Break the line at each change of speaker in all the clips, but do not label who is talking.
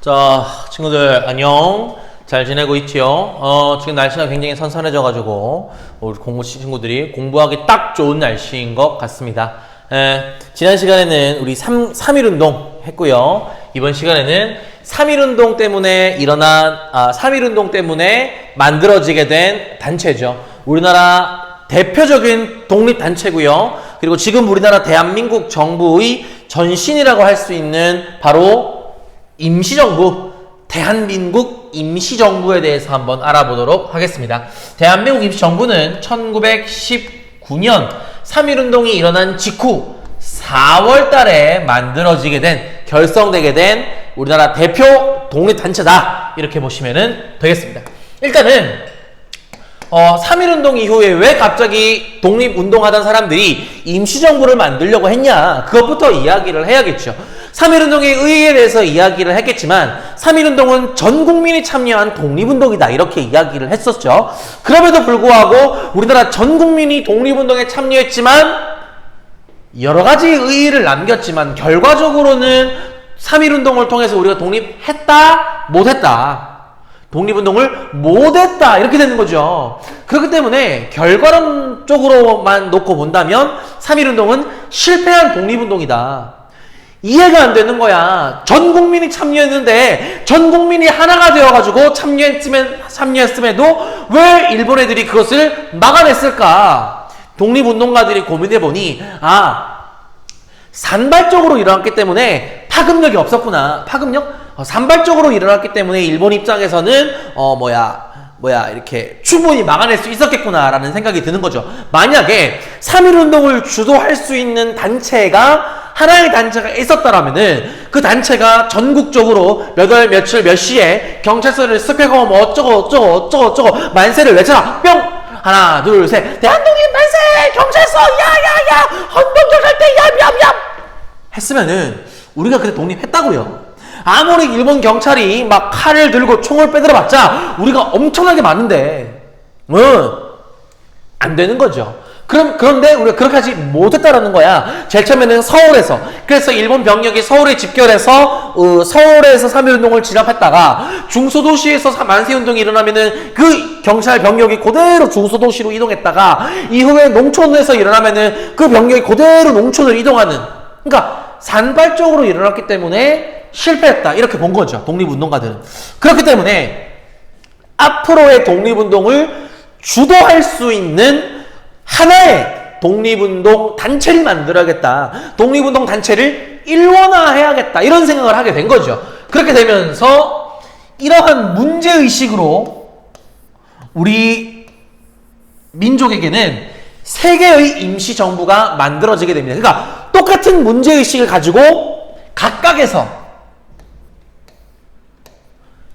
자, 친구들 안녕. 잘 지내고 있지요? 지금 날씨가 굉장히 선선해져가지고 우리 공부 친구들이 공부하기 딱 좋은 날씨인 것 같습니다. 지난 시간에는 우리 3일 운동 했고요. 이번 시간에는 3일 운동 때문에 일어난 3일 운동 때문에 만들어지게 된 단체죠. 우리나라 대표적인 독립단체고요. 그리고 지금 우리나라 대한민국 정부의 전신이라고 할 수 있는 바로 임시정부, 대한민국 임시정부에 대해서 한번 알아보도록 하겠습니다. 대한민국 임시정부는 1919년 3.1운동이 일어난 직후 4월 달에 만들어지게 된, 결성되게 된 우리나라 대표 독립단체다. 이렇게 보시면 되겠습니다. 일단은 3.1운동 이후에 왜 갑자기 독립운동하던 사람들이 임시정부를 만들려고 했냐, 그것부터 이야기를 해야겠죠. 3.1운동의 의의에 대해서 이야기를 했겠지만 3.1운동은 전 국민이 참여한 독립운동이다, 이렇게 이야기를 했었죠. 그럼에도 불구하고 우리나라 전 국민이 독립운동에 참여했지만 여러 가지 의의를 남겼지만 결과적으로는 3.1운동을 통해서 우리가 독립했다, 못했다, 독립운동을 못했다, 이렇게 되는 거죠. 그렇기 때문에 결과론적으로만 놓고 본다면 3.1운동은 실패한 독립운동이다. 이해가 안 되는 거야. 전 국민이 참여했는데 전 국민이 하나가 되어가지고 참여했음에도 왜 일본 애들이 그것을 막아냈을까? 독립운동가들이 고민해보니 산발적으로 일어났기 때문에 파급력이 없었구나. 파급력? 산발적으로 일어났기 때문에 일본 입장에서는 이렇게 충분히 막아낼 수 있었겠구나라는 생각이 드는 거죠. 만약에 3.1운동을 주도할 수 있는 단체가, 하나의 단체가 있었다라면은 그 단체가 전국적으로 몇 월 며칠 몇 시에 경찰서를 습격하고 뭐 어쩌고 만세를 외쳐라. 뿅! 하나 둘 셋, 대한독립 만세! 경찰서 야야야! 헌법경찰대 얌얌얌! 했으면은 우리가 그때 독립했다고요. 아무리 일본 경찰이 막 칼을 들고 총을 빼들어봤자 우리가 엄청나게 많은데 안 되는 거죠. 그런데 우리가 그렇게 하지 못했다라는 거야. 제일 처음에는 서울에서, 그래서 일본 병력이 서울에 집결해서 서울에서 3.1운동을 진압했다가 중소도시에서 만세운동이 일어나면은 그 경찰 병력이 그대로 중소도시로 이동했다가 이후에 농촌에서 일어나면은 그 병력이 그대로 농촌으로 이동하는, 그러니까 산발적으로 일어났기 때문에 실패했다, 이렇게 본 거죠, 독립운동가들은. 그렇기 때문에 앞으로의 독립운동을 주도할 수 있는 하나의 독립운동 단체를 만들어야겠다, 독립운동 단체를 일원화해야겠다, 이런 생각을 하게 된 거죠. 그렇게 되면서 이러한 문제의식으로 우리 민족에게는 세 개의 임시정부가 만들어지게 됩니다. 그러니까 똑같은 문제의식을 가지고 각각에서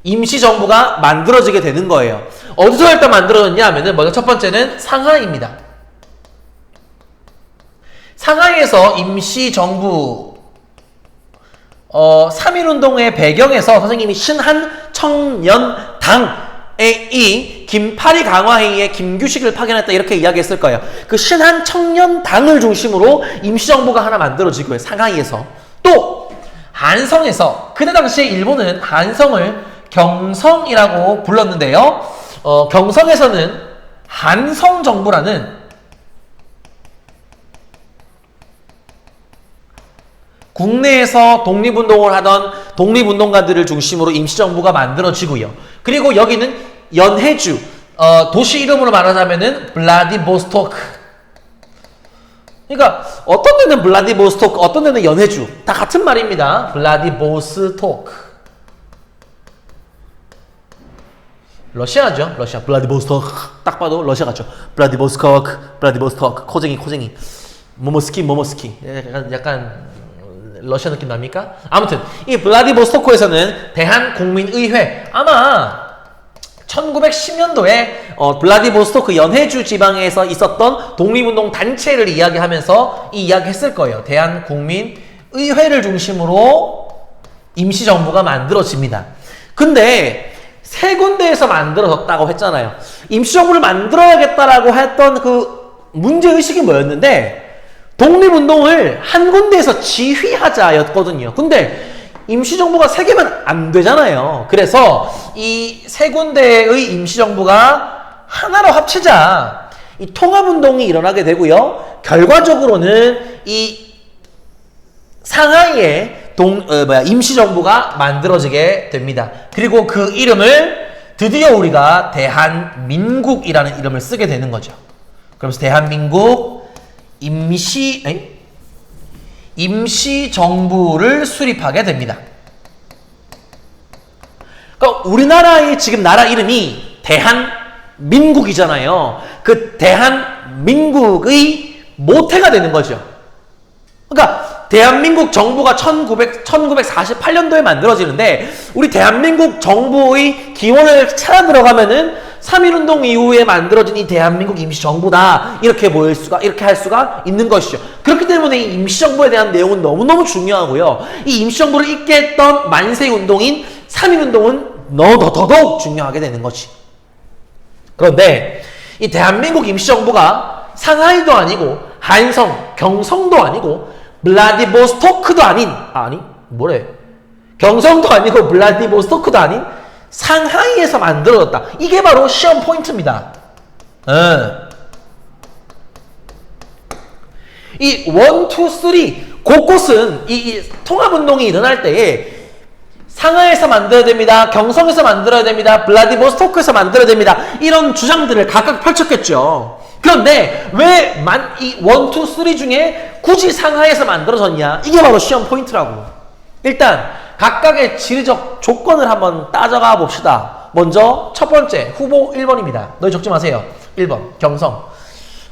임시정부가 만들어지게 되는 거예요. 어디서 일단 만들어졌냐 하면은 먼저 첫 번째는 상하이입니다. 상하이에서 임시정부 3.1운동의 배경에서 선생님이 신한청년당의 김파리 강화회의에 김규식을 파견했다, 이렇게 이야기했을 거예요. 그 신한청년당을 중심으로 임시정부가 하나 만들어지고요. 상하이에서. 또 한성에서, 그때 당시에 일본은 한성을 경성이라고 불렀는데요. 경성에서는 한성정부라는 국내에서 독립운동을 하던 독립운동가들을 중심으로 임시정부가 만들어지고요. 그리고 여기는 연해주, 도시 이름으로 말하자면은 블라디보스토크. 그러니까 어떤 데는 블라디보스토크, 어떤 데는 연해주, 다 같은 말입니다. 블라디보스토크. 러시아죠. 러시아. 블라디보스토크. 딱 봐도 러시아 같죠. 블라디보스토크. 코쟁이. 모모스키. 약간 러시아 느낌 납니까? 아무튼 이 블라디보스토크에서는 대한국민의회, 아마 1910년도에 블라디보스토크 연해주 지방에서 있었던 독립운동 단체를 이야기하면서 이 이야기 했을 거예요. 대한국민의회를 중심으로 임시정부가 만들어집니다. 근데 세 군데에서 만들어졌다고 했잖아요. 임시정부를 만들어야겠다라고 했던 그 문제의식이 뭐였는데, 독립운동을 한 군데에서 지휘하자였거든요. 근데 임시정부가 세 개면 안 되잖아요. 그래서 이 세 군데의 임시정부가 하나로 합치자. 이 통합운동이 일어나게 되고요. 결과적으로는 이 상하이에 임시정부가 만들어지게 됩니다. 그리고 그 이름을 드디어 우리가 대한민국이라는 이름을 쓰게 되는 거죠. 그러면서 대한민국 임시정부를 수립하게 됩니다. 그러니까 우리나라의 지금 나라 이름이 대한민국이잖아요. 그 대한민국의 모태가 되는 거죠. 그러니까 대한민국 정부가 1948년도에 만들어지는데 우리 대한민국 정부의 기원을 찾아 들어가면은 3.1운동 이후에 만들어진 이 대한민국 임시정부다. 이렇게 할 수가 있는 것이죠. 그렇기 때문에 이 임시정부에 대한 내용은 너무너무 중요하고요. 이 임시정부를 잇게 했던 만세운동인 3.1운동은 더더욱 중요하게 되는 거지. 그런데 이 대한민국 임시정부가 상하이도 아니고 한성, 경성도 아니고 블라디보스토크도 아닌 경성도 아니고 블라디보스토크도 아닌 상하이에서 만들어졌다. 이게 바로 시험 포인트입니다. 이 1, 2, 3 곳곳은 이 통합운동이 일어날 때에 상하이에서 만들어야 됩니다. 경성에서 만들어야 됩니다. 블라디보스토크에서 만들어야 됩니다. 이런 주장들을 각각 펼쳤겠죠. 그런데 왜 이 1, 2, 3 중에 굳이 상하이에서 만들어졌냐? 이게 바로 시험 포인트라고. 일단 각각의 지리적 조건을 한번 따져가 봅시다. 먼저 첫 번째 후보 1번입니다. 너희 적지 마세요. 1번 경성.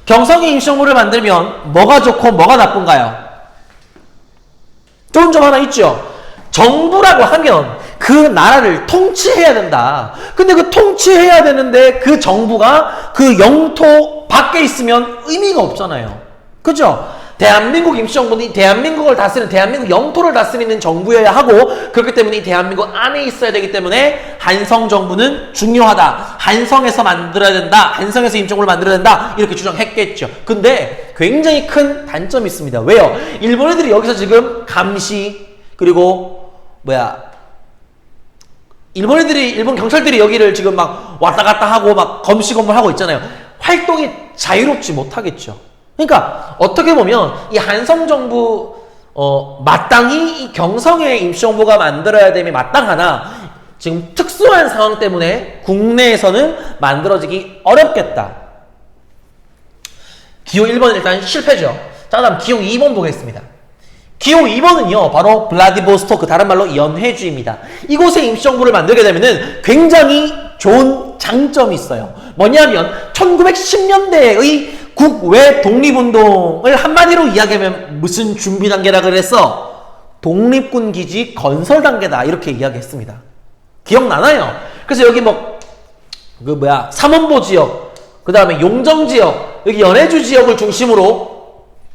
경성이 임시정부를 만들면 뭐가 좋고 뭐가 나쁜가요? 좋은 점 하나 있죠. 정부라고 하면 그 나라를 통치해야 된다. 근데 그 통치해야 되는데 그 정부가 그 영토 밖에 있으면 의미가 없잖아요. 그죠? 대한민국 임시정부는 대한민국을 다스리는 대한민국 영토를 다스리는 정부여야 하고 그렇기 때문에 이 대한민국 안에 있어야 되기 때문에 한성정부는 중요하다. 한성에서 만들어야 된다. 한성에서 임시정부를 만들어야 된다. 이렇게 주장했겠죠. 근데 굉장히 큰 단점이 있습니다. 왜요? 일본 애들이 여기서 지금 감시 그리고 일본 경찰들이 여기를 지금 막 왔다 갔다 하고 막 검시 건물하고 있잖아요. 활동이 자유롭지 못하겠죠. 그러니까 어떻게 보면 이 한성정부 마땅히 이 경성의 임시정부가 만들어야 됨이 마땅하나 지금 특수한 상황 때문에 국내에서는 만들어지기 어렵겠다. 기호 1번은 일단 실패죠. 자, 다음 기호 2번 보겠습니다. 기호 2번은요 바로 블라디보스토크, 다른 말로 연해주입니다. 이곳에 임시정부를 만들게 되면은 굉장히 좋은 장점이 있어요. 뭐냐면 1910년대의 국외 독립운동을 한마디로 이야기하면 무슨 준비 단계라 그랬어? 독립군 기지 건설 단계다 이렇게 이야기했습니다. 기억나나요? 그래서 여기 삼원보 지역, 그 다음에 용정 지역, 여기 연해주 지역을 중심으로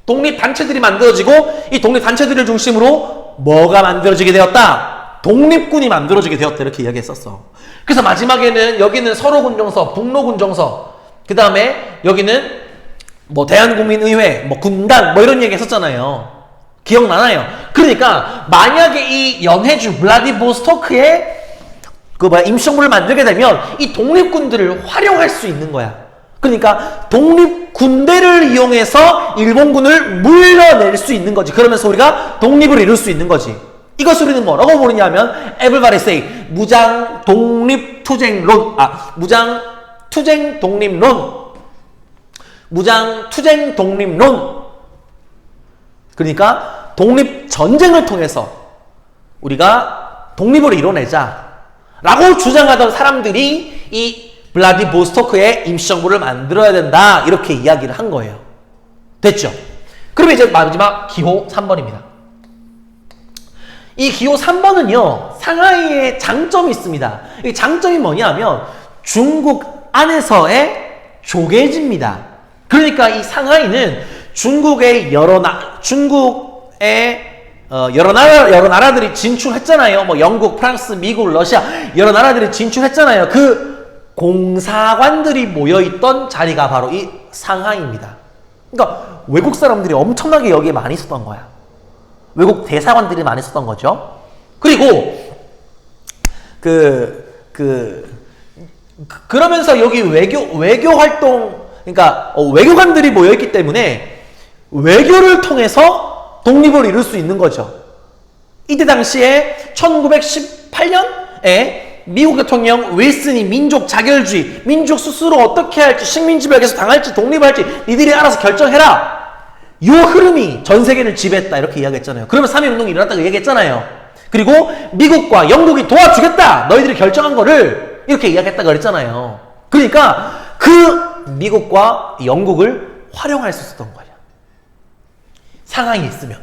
독립단체들이 만들어지고 이 독립단체들을 중심으로 뭐가 만들어지게 되었다? 독립군이 만들어지게 되었다 이렇게 이야기했었어. 그래서 마지막에는 여기는 서로군정서, 북로군정서, 그 다음에 여기는 대한국민의회, 군단 이런 얘기 했었잖아요. 기억나나요? 그러니까 만약에 이 연해주 블라디보스토크에 임시정부를 만들게 되면 이 독립군들을 활용할 수 있는 거야. 그러니까 독립군대를 이용해서 일본군을 물러낼 수 있는 거지. 그러면서 우리가 독립을 이룰 수 있는 거지. 이것을 우리는 뭐라고 부르냐면 everybody say 무장 독립 투쟁론, 무장 투쟁 독립론. 그러니까 독립전쟁을 통해서 우리가 독립을 이뤄내자 라고 주장하던 사람들이 이 블라디보스토크에 임시정부를 만들어야 된다 이렇게 이야기를 한 거예요. 됐죠? 그러면 이제 마지막 기호 3번입니다. 이 기호 3번은요 상하이의 장점이 있습니다. 이 장점이 뭐냐면 중국 안에서의 조개지입니다. 그러니까 이 상하이는 중국의 여러 나라들이 진출했잖아요. 영국, 프랑스, 미국, 러시아 여러 나라들이 진출했잖아요. 그 공사관들이 모여있던 자리가 바로 이 상하이입니다. 그러니까 외국 사람들이 엄청나게 여기에 많이 있었던 거야. 외국 대사관들이 많이 있었던 거죠. 그리고 그러면서 여기 외교 활동, 그러니까 외교관들이 모여있기 때문에 외교를 통해서 독립을 이룰 수 있는 거죠. 이때 당시에 1918년에 미국 대통령 윌슨이 민족 자결주의, 민족 스스로 어떻게 할지, 식민지배에서 당할지, 독립할지 니들이 알아서 결정해라. 요 흐름이 전 세계를 지배했다 이렇게 이야기했잖아요. 그러면 3.1운동이 일어났다고 얘기했잖아요. 그리고 미국과 영국이 도와주겠다. 너희들이 결정한 거를 이렇게 이야기했다고 그랬잖아요. 그러니까 그 미국과 영국을 활용할 수 있었던 거예요. 상황이 있으면.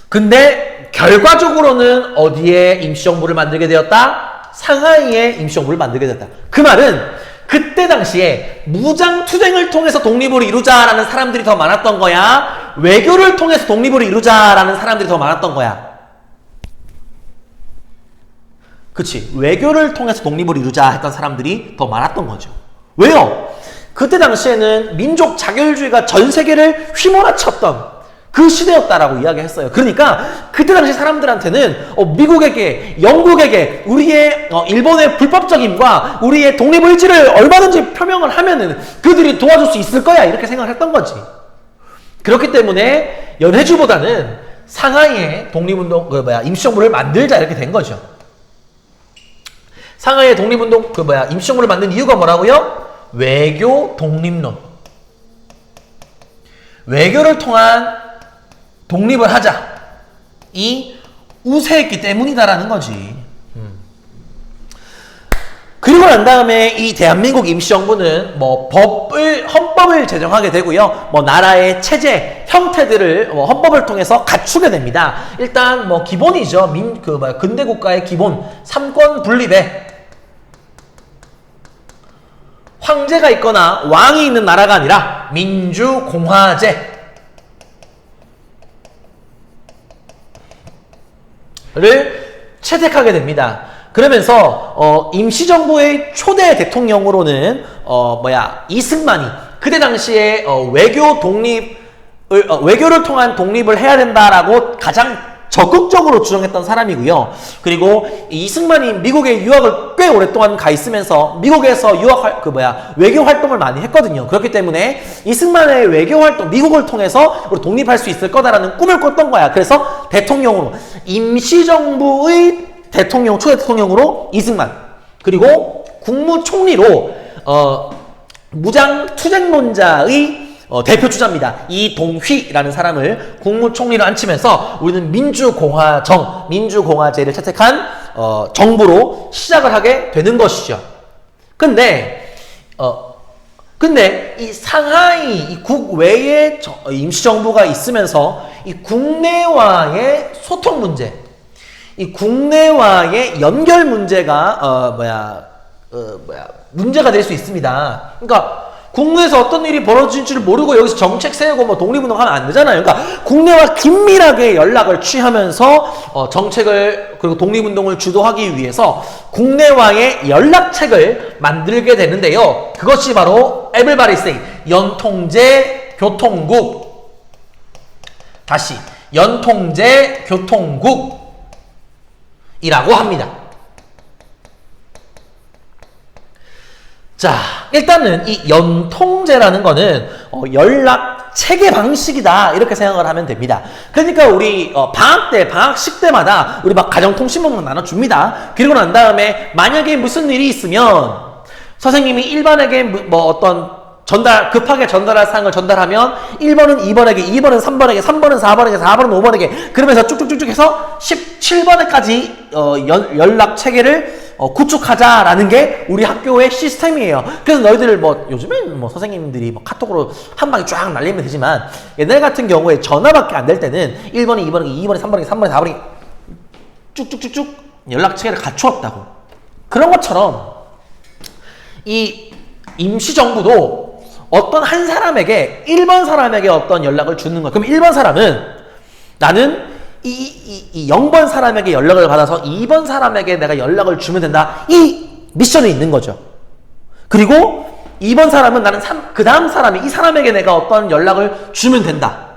근데 결과적으로는 어디에 임시정부를 만들게 되었다? 상하이에 임시정부를 만들게 되었다. 그 말은 그때 당시에 무장투쟁을 통해서 독립을 이루자라는 사람들이 더 많았던 거야? 외교를 통해서 독립을 이루자라는 사람들이 더 많았던 거야? 그치. 외교를 통해서 독립을 이루자 했던 사람들이 더 많았던 거죠. 왜요? 그때 당시에는 민족 자결주의가 전 세계를 휘몰아쳤던 그 시대였다라고 이야기했어요. 그러니까 그때 당시 사람들한테는 미국에게, 영국에게 우리의 일본의 불법적임과 우리의 독립 의지를 얼마든지 표명을 하면은 그들이 도와줄 수 있을 거야 이렇게 생각을 했던 거지. 그렇기 때문에 연해주보다는 상하이에 독립운동 임시정부를 만들자 이렇게 된 거죠. 상하이에 독립운동 임시정부를 만든 이유가 뭐라고요? 외교 독립론. 외교를 통한 독립을 하자. 이 우세했기 때문이다라는 거지. 그리고 난 다음에 이 대한민국 임시정부는 헌법을 제정하게 되고요. 나라의 체제, 형태들을 헌법을 통해서 갖추게 됩니다. 일단 기본이죠. 근대 국가의 기본, 삼권 분립에 황제가 있거나 왕이 있는 나라가 아니라 민주공화제 를 채택하게 됩니다. 그러면서 임시정부의 초대 대통령으로는 이승만이 그때 당시에 외교를 통한 독립을 해야 된다라고 가장 적극적으로 주장했던 사람이고요. 그리고 이승만이 미국에 유학을 꽤 오랫동안 가 있으면서 미국에서 외교 활동을 많이 했거든요. 그렇기 때문에 이승만의 외교 활동, 미국을 통해서 우리 독립할 수 있을 거다라는 꿈을 꿨던 거야. 그래서 대통령으로, 임시정부의 초대 대통령으로 이승만, 그리고 국무총리로 무장투쟁론자의 대표 주자입니다. 이동휘라는 사람을 국무총리로 앉히면서 우리는 민주공화제를 채택한 정부로 시작을 하게 되는 것이죠. 근데 이 상하이 이 국외에 임시정부가 있으면서 이 국내와의 소통 문제, 이 국내와의 연결 문제가 문제가 될 수 있습니다. 그러니까 국내에서 어떤 일이 벌어질지를 모르고 여기서 정책 세우고 독립운동하면 안 되잖아요. 그러니까 국내와 긴밀하게 연락을 취하면서 정책을 그리고 독립운동을 주도하기 위해서 국내와의 연락책을 만들게 되는데요. 그것이 바로 Everybody Say 연통제 교통국. 다시 연통제 교통국이라고 합니다. 자, 일단은 이 연통제라는 거는 연락 체계 방식이다 이렇게 생각을 하면 됩니다. 그러니까 우리 방학식 때마다 우리 가정통신문만 나눠줍니다. 그리고 난 다음에 만약에 무슨 일이 있으면 선생님이 1번에게 어떤 급하게 전달할 사항을 전달하면 1번은 2번에게, 2번은 3번에게, 3번은 4번에게, 4번은 5번에게 그러면서 쭉쭉쭉쭉 해서 17번에까지 연락 체계를 구축하자라는 게 우리 학교의 시스템이에요. 그래서 너희들 요즘엔 선생님들이 카톡으로 한 방에 쫙 날리면 되지만 옛날 같은 경우에 전화밖에 안 될 때는 1번이 2번에게, 2번이 3번에게, 3번이 4번에게 쭉쭉쭉쭉 연락 체계를 갖추었다고. 그런 것처럼 이 임시정부도 어떤 한 사람에게 1번 사람에게 어떤 연락을 주는 거야. 그럼 1번 사람은 나는 이 0번 사람에게 연락을 받아서 2번 사람에게 내가 연락을 주면 된다. 이 미션이 있는 거죠. 그리고 2번 사람은 나는 그 다음 사람이 이 사람에게 내가 어떤 연락을 주면 된다.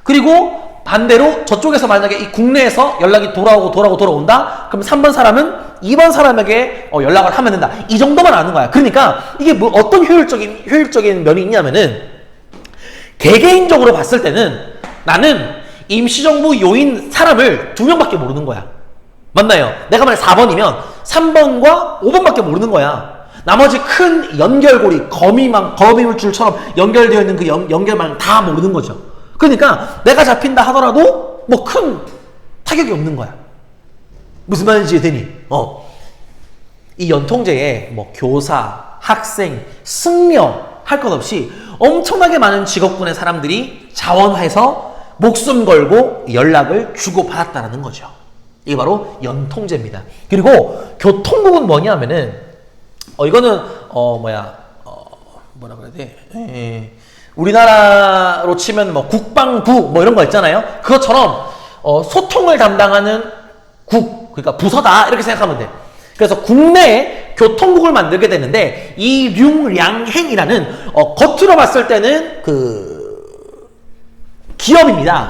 그리고
반대로 저쪽에서 만약에 이 국내에서 연락이 돌아온다? 그럼 3번 사람은 2번 사람에게 연락을 하면 된다. 이 정도만 아는 거야. 그러니까 이게 뭐 어떤 효율적인 면이 있냐면은 개개인적으로 봤을 때는 나는 임시정부 요인 사람을 2명밖에 모르는 거야. 맞나요? 내가 만약 4번이면 3번과 5번밖에 모르는 거야. 나머지 큰 연결고리, 거미줄처럼 연결되어 있는 그 연결망 다 모르는 거죠. 그러니까 내가 잡힌다 하더라도 뭐 큰 타격이 없는 거야. 무슨 말인지 되니? 이 연통제에 뭐 교사, 학생, 승려 할 것 없이 엄청나게 많은 직업군의 사람들이 자원해서 목숨 걸고 연락을 주고받았다는 거죠. 이게 바로 연통제입니다. 그리고 교통국은 뭐냐면은 이거는 뭐라 그래야 돼? 우리나라로 치면 뭐 국방부 뭐 이런 거 있잖아요. 그것처럼 소통을 담당하는 그러니까 부서다 이렇게 생각하면 돼. 그래서 국내에 교통국을 만들게 되는데 이 륜량행이라는 겉으로 봤을 때는 기업입니다.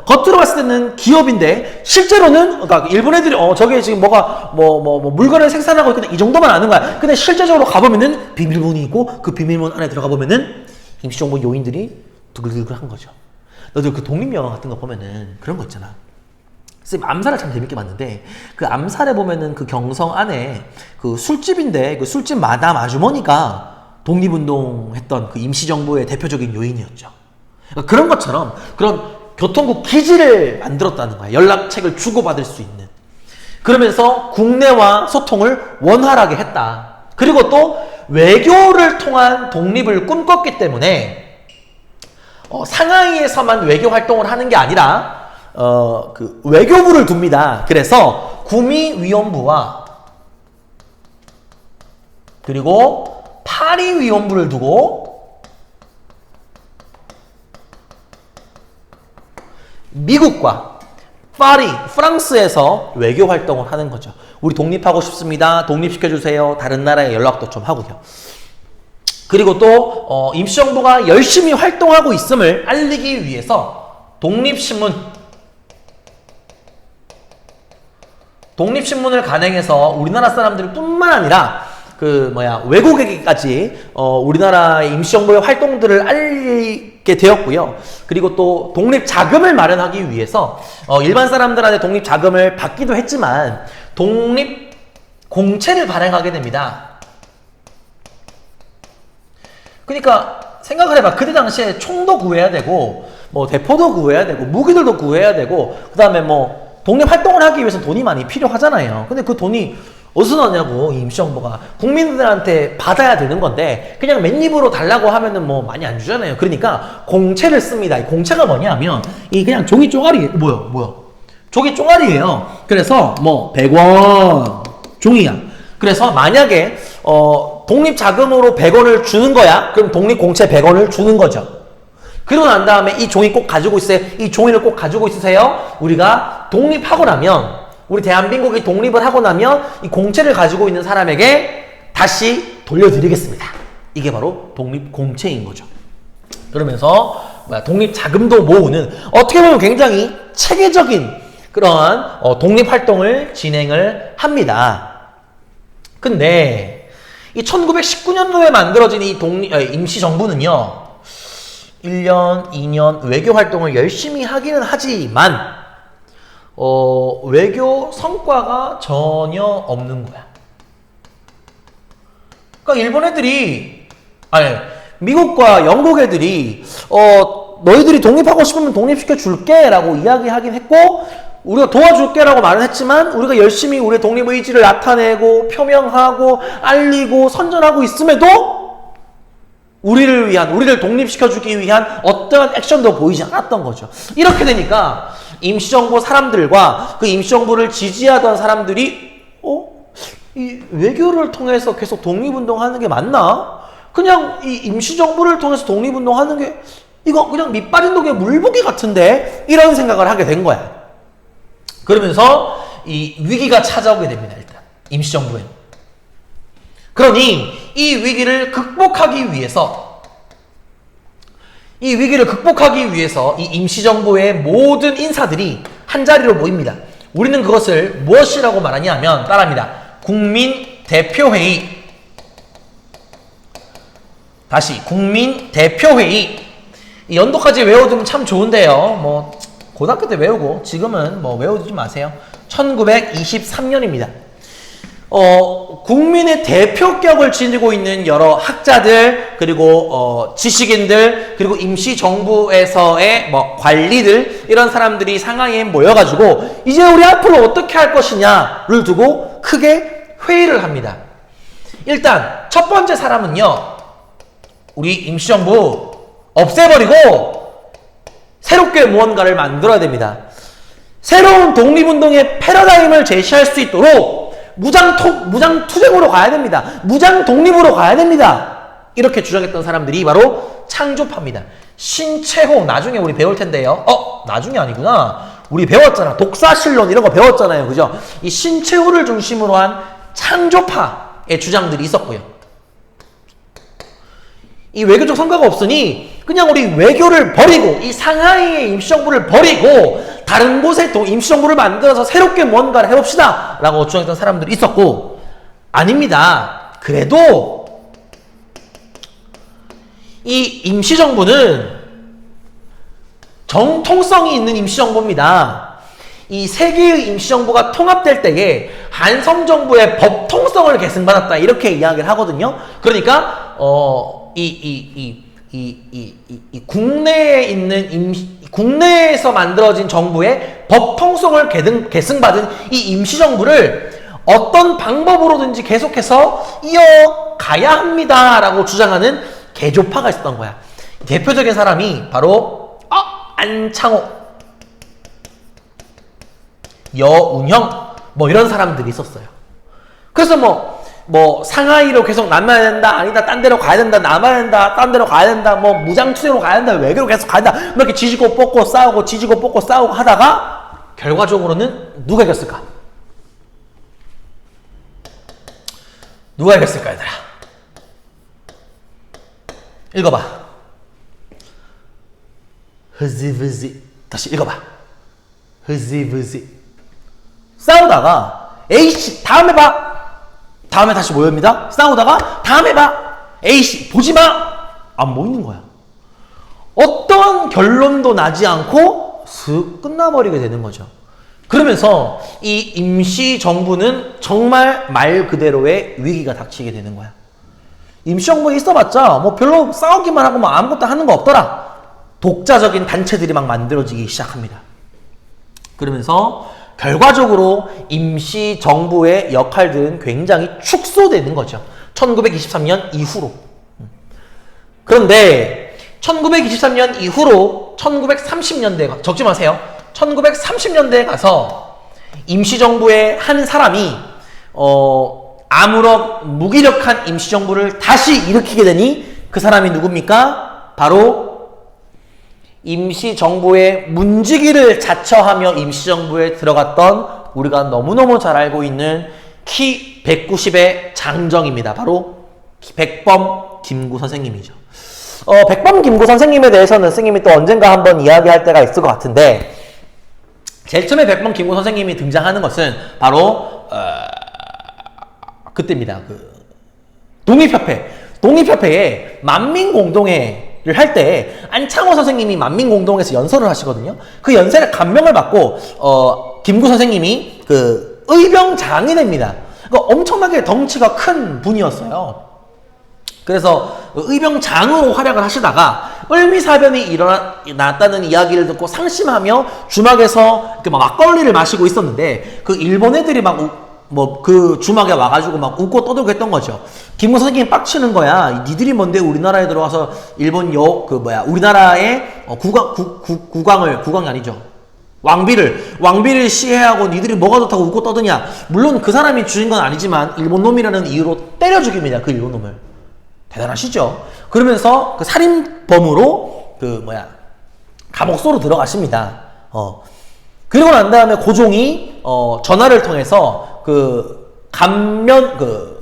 겉으로 봤을 때는 기업인데 실제로는 그러니까 일본 애들이 저게 지금 뭐가 뭐 물건을 생산하고 있거든 이 정도만 아는 거야. 근데 실제적으로 가보면은 비밀문이 있고 그 비밀문 안에 들어가 보면은 임시정부 요인들이 두글두글한 거죠. 너들 그 독립영화 같은 거 보면은 그런 거 있잖아. 쌤 암살을 참 재밌게 봤는데 그 암살에 보면은 그 경성 안에 그 술집인데 그 술집 마담 아주머니가 독립운동 했던 그 임시정부의 대표적인 요인이었죠. 그러니까 그런 것처럼 그런 교통국 기지를 만들었다는 거야. 연락책을 주고받을 수 있는. 그러면서 국내와 소통을 원활하게 했다. 그리고 또 외교를 통한 독립을 꿈꿨기 때문에 상하이에서만 외교 활동을 하는 게 아니라 그 외교부를 둡니다. 그래서 구미위원부와 그리고 파리위원부를 두고 미국과 프랑스에서 외교 활동을 하는 거죠. 우리 독립하고 싶습니다. 독립시켜주세요. 다른 나라에 연락도 좀 하고요. 그리고 또 임시정부가 열심히 활동하고 있음을 알리기 위해서 독립신문을 간행해서 우리나라 사람들 뿐만 아니라 외국에게까지 우리나라의 임시정부의 활동들을 알리게 되었고요. 그리고 또 독립자금을 마련하기 위해서 일반 사람들한테 독립자금을 받기도 했지만 독립공채를 발행하게 됩니다. 그러니까 생각을 해봐. 그때 당시에 총도 구해야 되고 뭐 대포도 구해야 되고 무기들도 구해야 되고 그 다음에 뭐 독립활동을 하기 위해서 돈이 많이 필요하잖아요. 근데 그 돈이 어디서 나냐고. 임시정부가 국민들한테 받아야 되는 건데 그냥 맨입으로 달라고 하면은 뭐 많이 안 주잖아요. 그러니까 공채를 씁니다. 이 공채가 뭐냐면 이 그냥 종이 쪼가리 뭐야 종이 쪼가리예요. 그래서 뭐 100원 종이야. 그래서 만약에 독립자금으로 100원을 주는 거야. 그럼 독립공채 100원을 주는 거죠. 그러고 난 다음에 이 종이 꼭 가지고 있어요. 이 종이를 꼭 가지고 있으세요. 우리가 독립하고 나면 우리 대한민국이 독립을 하고 나면 이 공채를 가지고 있는 사람에게 다시 돌려드리겠습니다. 이게 바로 독립공채인 거죠. 그러면서 독립자금도 모으는 어떻게 보면 굉장히 체계적인 그런 독립활동을 진행을 합니다. 근데 이 1919년도에 만들어진 이 임시정부는요. 1년, 2년 외교활동을 열심히 하기는 하지만 외교 성과가 전혀 없는 거야. 그러니까 일본 애들이 미국과 영국 애들이 너희들이 독립하고 싶으면 독립시켜 줄게 라고 이야기하긴 했고 우리가 도와줄게 라고 말은 했지만 우리가 열심히 우리의 독립의지를 나타내고 표명하고 알리고 선전하고 있음에도 우리를 독립시켜주기 위한 어떠한 액션도 보이지 않았던 거죠. 이렇게 되니까 임시정부 사람들과 그 임시정부를 지지하던 사람들이 이 외교를 통해서 계속 독립운동하는 게 맞나? 그냥 이 임시정부를 통해서 독립운동하는 게 이거 그냥 밑빠진 독에 물보기 같은데? 이런 생각을 하게 된 거야. 그러면서 이 위기가 찾아오게 됩니다. 일단 임시정부에. 그러니 이 위기를 극복하기 위해서 이 위기를 극복하기 위해서 이 임시정부의 모든 인사들이 한자리로 모입니다. 우리는 그것을 무엇이라고 말하냐 하면 따라합니다. 국민대표회의. 다시 국민대표회의. 이 연도까지 외워두면 참 좋은데요. 뭐 고등학교 때 외우고 지금은 뭐 외우지 마세요. 1923년입니다. 국민의 대표격을 지니고 있는 여러 학자들, 그리고 지식인들, 그리고 임시정부에서의 뭐 관리들, 이런 사람들이 상하이에 모여가지고 이제 우리 앞으로 어떻게 할 것이냐를 두고 크게 회의를 합니다. 일단 첫 번째 사람은요, 우리 임시정부 없애버리고 새롭게 무언가를 만들어야 됩니다. 새로운 독립운동의 패러다임을 제시할 수 있도록 무장투쟁으로 가야 됩니다. 무장독립으로 가야 됩니다. 이렇게 주장했던 사람들이 바로 창조파입니다. 신채호, 나중에 우리 배울 텐데요. 나중에 아니구나. 우리 배웠잖아. 독사실론 이런 거 배웠잖아요. 그죠? 이 신채호를 중심으로 한 창조파의 주장들이 있었고요. 이 외교적 성과가 없으니 그냥 우리 외교를 버리고 이 상하이의 임시정부를 버리고 다른 곳에 또 임시정부를 만들어서 새롭게 뭔가를 해봅시다 라고 주장했던 사람들이 있었고, 아닙니다. 그래도 이 임시정부는 정통성이 있는 임시정부입니다. 이 세 개의 임시정부가 통합될 때에 한성정부의 법통성을 계승받았다 이렇게 이야기를 하거든요. 그러니까 국내에 있는 국내에서 만들어진 정부의 법통성을 계승받은 이 임시정부를 어떤 방법으로든지 계속해서 이어가야 합니다 라고 주장하는 개조파가 있었던 거야. 대표적인 사람이 바로 안창호, 여운형 뭐 이런 사람들이 있었어요. 그래서 뭐 상하이로 계속 남아야 된다, 아니다, 딴 데로 가야 된다, 남아야 된다, 딴 데로 가야 된다, 뭐 무장투쟁으로 가야 된다, 외교로 계속 가야 된다, 뭐 이렇게 지지고 뽑고 싸우고 지지고 뽑고 싸우고 하다가 결과적으로는 누가 이겼을까? 누가 이겼을까, 얘들아? 읽어봐. 흐지부지. 다시 읽어봐. 흐지부지. 싸우다가 A씨 다음에 봐. 다음에 다시 모여입니다. 싸우다가 다음에 봐. A씨 보지마. 안 보이는 거야. 어떠한 결론도 나지 않고 슥 끝나버리게 되는 거죠. 그러면서 이 임시정부는 정말 말 그대로의 위기가 닥치게 되는 거야. 임시정부에 있어봤자 뭐 별로 싸우기만 하고 뭐 아무것도 하는 거 없더라. 독자적인 단체들이 막 만들어지기 시작합니다. 그러면서 결과적으로 임시정부의 역할들은 굉장히 축소되는 거죠. 1923년 이후로. 그런데 1923년 이후로 1930년대, 적지 마세요. 1930년대에 가서 임시정부의 한 사람이 아무런 무기력한 임시정부를 다시 일으키게 되니 그 사람이 누굽니까? 바로 임시정부의 문지기를 자처하며 임시정부에 들어갔던 우리가 너무너무 잘 알고 있는 키 190의 장정입니다. 바로 백범 김구 선생님이죠. 백범 김구 선생님에 대해서는 선생님이 또 언젠가 한번 이야기할 때가 있을 것 같은데, 제일 처음에 백범 김구 선생님이 등장하는 것은 바로 그때입니다. 독립협회에 만민공동회를 할 때 안창호 선생님이 만민공동회에서 연설을 하시거든요. 그 연설에 감명을 받고 김구 선생님이 그 의병장이 됩니다. 그러니까 엄청나게 덩치가 큰 분이었어요. 그래서 의병장으로 활약을 하시다가 을미사변이 일어났다는 이야기를 듣고 상심하며 주막에서 이렇게 막걸리를 마시고 있었는데, 그 일본 애들이 그 주막에 와가지고 막 웃고 떠들고 했던 거죠. 김구 선생님이 빡치는 거야. 니들이 뭔데 우리나라에 들어와서 일본 우리나라의 국왕이 아니죠. 왕비를 시해하고 니들이 뭐가 좋다고 웃고 떠드냐. 물론 그 사람이 죽인 건 아니지만 일본 놈이라는 이유로 때려 죽입니다. 그 일본 놈을. 대단하시죠? 그러면서 그 살인범으로 감옥소로 들어가십니다. 그리고 난 다음에 고종이 전화를 통해서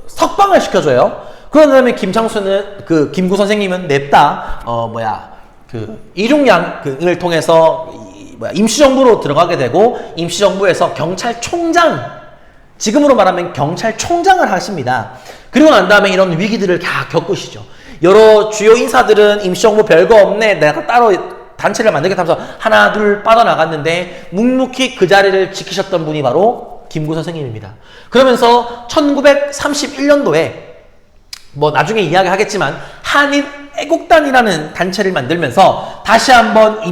석방을 시켜줘요. 그런 다음에 김구 선생님은 냅다 그 이륙양을 통해서 임시정부로 들어가게 되고 임시정부에서 경찰총장, 지금으로 말하면 경찰총장을 하십니다. 그리고 난 다음에 이런 위기들을 다 겪으시죠. 여러 주요 인사들은 임시정부 별거 없네, 내가 따로 단체를 만들겠다 하면서 하나 둘 빠져나갔는데 묵묵히 그 자리를 지키셨던 분이 바로 김구 선생님입니다. 그러면서 1931년도에 뭐 나중에 이야기하겠지만 한인 애국단이라는 단체를 만들면서 다시 한번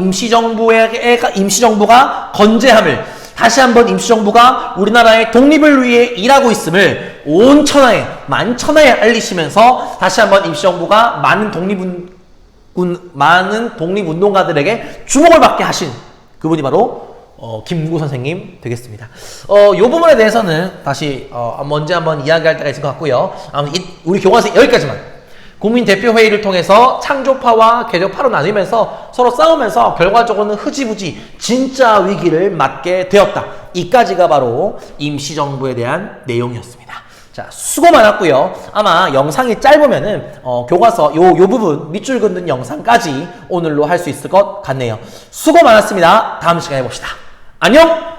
임시정부가 건재함을, 다시 한번 임시정부가 우리나라의 독립을 위해 일하고 있음을 온 천하에, 만천하에 알리시면서 다시 한번 임시정부가 많은 독립운동가들에게 주목을 받게 하신 그분이 바로 김구 선생님 되겠습니다. 이 부분에 대해서는 다시 먼저 한번 이야기할 때가 있을 것 같고요. 우리 교과서 여기까지만. 국민대표회의를 통해서 창조파와 개조파로 나뉘면서 서로 싸우면서 결과적으로는 흐지부지 진짜 위기를 맞게 되었다. 이까지가 바로 임시정부에 대한 내용이었습니다. 자, 수고 많았고요. 아마 영상이 짧으면은 교과서 요 부분 밑줄 긋는 영상까지 오늘로 할 수 있을 것 같네요. 수고 많았습니다. 다음 시간에 봅시다. 안녕!